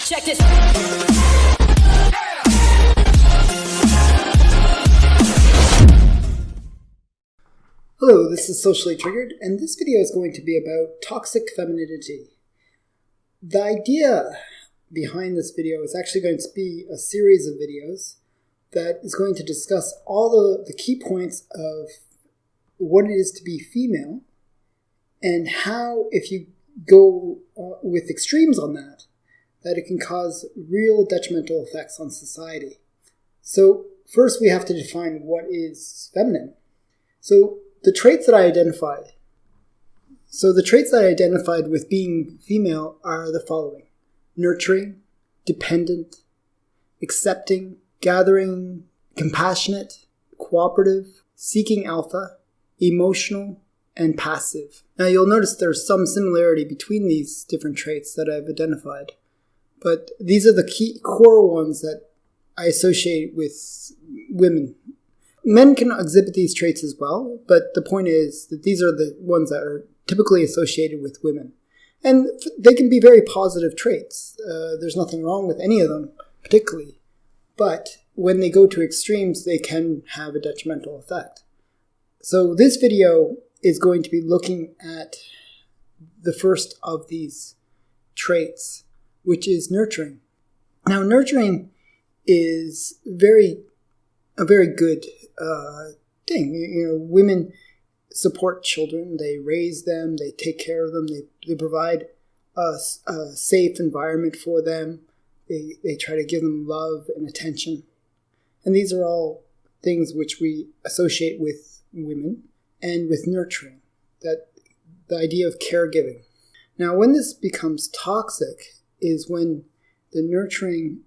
Check this. Hello, this is Socially Triggered, and this video is going to be about toxic femininity. The idea behind this video is actually going to be a series of videos that is going to discuss all the key points of what it is to be female and how, if you go with extremes on that it can cause real detrimental effects on society. So first we have to define what is feminine. So the traits that I identified with being female are the following: nurturing, dependent, accepting, gathering, compassionate, cooperative, seeking alpha, emotional, and passive. Now you'll notice there's some similarity between these different traits that I've identified, but these are the key core ones that I associate with women. Men can exhibit these traits as well, but the point is that these are the ones that are typically associated with women. And they can be very positive traits. There's nothing wrong with any of them particularly. But when they go to extremes, they can have a detrimental effect. So this video is going to be looking at the first of these traits, which is nurturing. Now, nurturing is a very good thing. Women support children, they raise them, they take care of them, they provide a safe environment for them, they try to give them love and attention. And these are all things which we associate with women and with nurturing, that the idea of caregiving. Now, when this becomes toxic is when the nurturing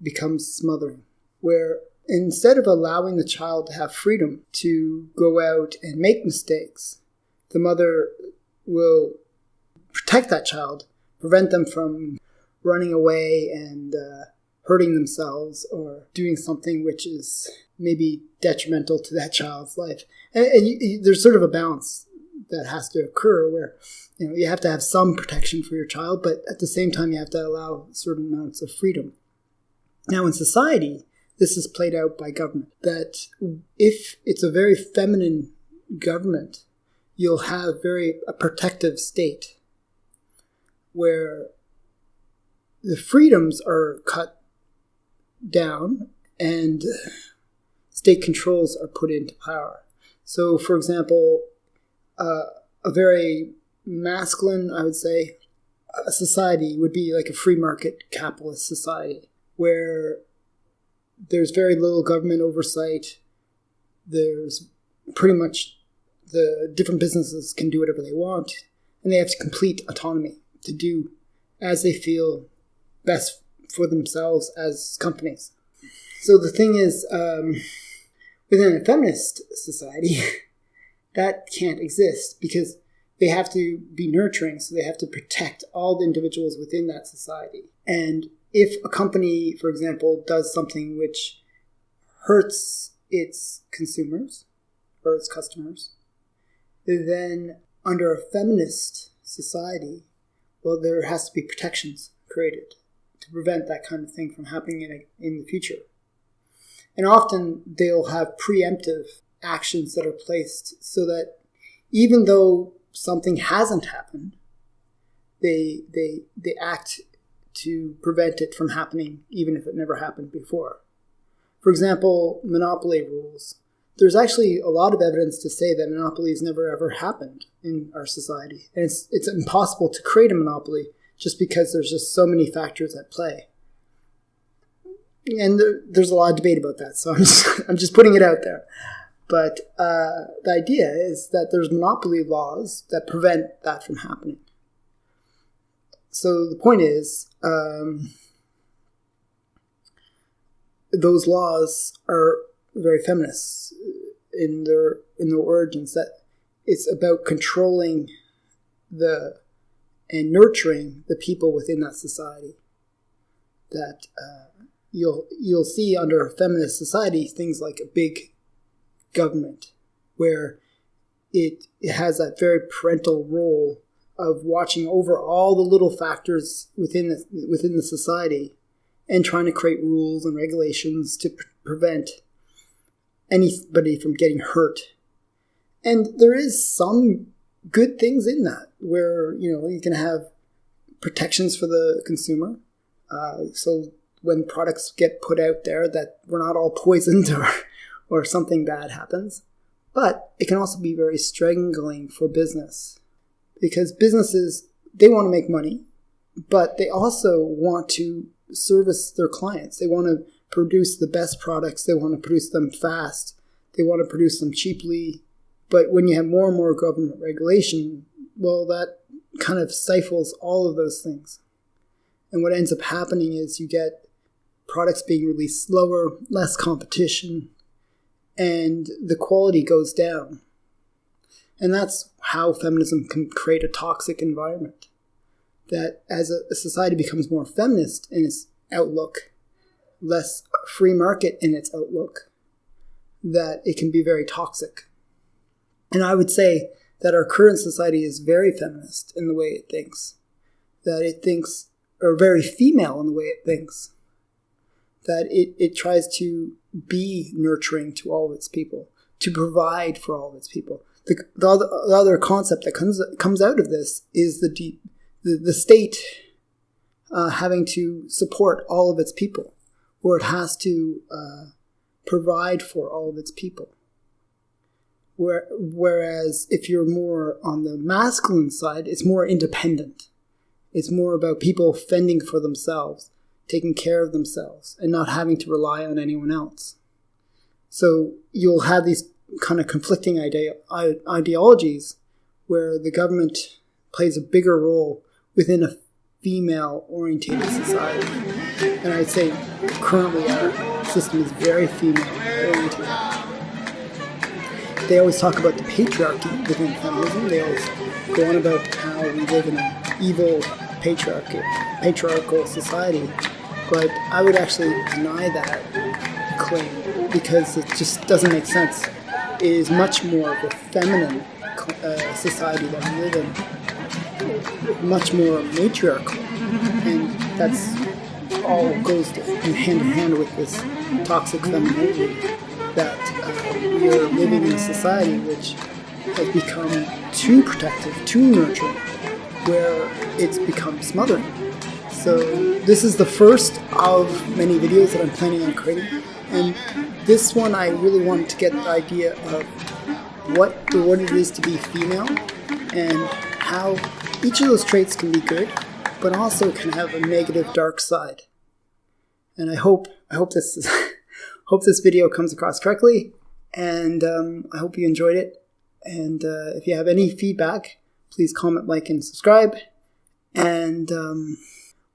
becomes smothering, where instead of allowing the child to have freedom to go out and make mistakes, the mother will protect that child, prevent them from running away and hurting themselves or doing something which is maybe detrimental to that child's life. And there's sort of a balance that has to occur where you have to have some protection for your child, but at the same time you have to allow certain amounts of freedom. Now in society, this is played out by government, that if it's a very feminine government, you'll have a protective state where the freedoms are cut down and state controls are put into power. So, for example, a very masculine, I would say, society would be like a free market capitalist society where there's very little government oversight. There's pretty much the different businesses can do whatever they want, and they have complete autonomy to do as they feel best for themselves as companies. So the thing is, within a feminist society, that can't exist because they have to be nurturing, so they have to protect all the individuals within that society. And if a company, for example, does something which hurts its consumers or its customers, then under a feminist society, well, there has to be protections created to prevent that kind of thing from happening in the future. And often they'll have preemptive actions that are placed so that even though something hasn't happened, they act to prevent it from happening, even if it never happened before. For example, monopoly rules. There's actually a lot of evidence to say that monopolies never ever happened in our society. And it's impossible to create a monopoly just because there's just so many factors at play. And there's a lot of debate about that, so I'm just putting it out there. But the idea is that there's monopoly laws that prevent that from happening. So the point is, those laws are very feminist in their origins. That it's about controlling and nurturing the people within that society. That you'll see under a feminist society things like a big government where it has that very parental role of watching over all the little factors within the society and trying to create rules and regulations to prevent anybody from getting hurt. And there is some good things in that, where you can have protections for the consumer, so when products get put out there that we're not all poisoned or something bad happens. But it can also be very strangling for business, because businesses, they want to make money, but they also want to service their clients. They want to produce the best products. They want to produce them fast. They want to produce them cheaply. But when you have more and more government regulation, well, that kind of stifles all of those things. And what ends up happening is you get products being released slower, less competition, and the quality goes down. And that's how feminism can create a toxic environment. That as a society becomes more feminist in its outlook, less free market in its outlook, that it can be very toxic. And I would say that our current society is very feminist in the way it thinks. That it thinks, or very female in the way it thinks. That it tries to be nurturing to all of its people, to provide for all of its people. The other concept that comes out of this is the state having to support all of its people, or it has to provide for all of its people. Whereas if you're more on the masculine side, it's more independent. It's more about people fending for themselves, taking care of themselves, and not having to rely on anyone else. So you'll have these kind of conflicting ideologies where the government plays a bigger role within a female-orientated society. And I'd say currently our system is very female-oriented. They always talk about the patriarchy within feminism. They always go on about how we live in an evil patriarchal society. But I would actually deny that claim, because it just doesn't make sense. It is much more of a feminine society that we live in, much more matriarchal, and that's all goes hand in hand with this toxic femininity, that we are living in a society which has become too protective, too nurturing, where it's become smothering. So this is the first of many videos that I'm planning on creating, and this one I really wanted to get the idea of what it is to be female, and how each of those traits can be good, but also can have a negative, dark side. And I hope this hope this video comes across correctly, and I hope you enjoyed it. And if you have any feedback, please comment, like, and subscribe. And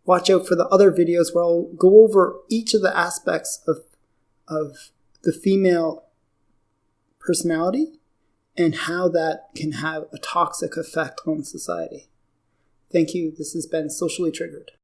watch out for the other videos where I'll go over each of the aspects of the female personality and how that can have a toxic effect on society. Thank you. This has been Socially Triggered.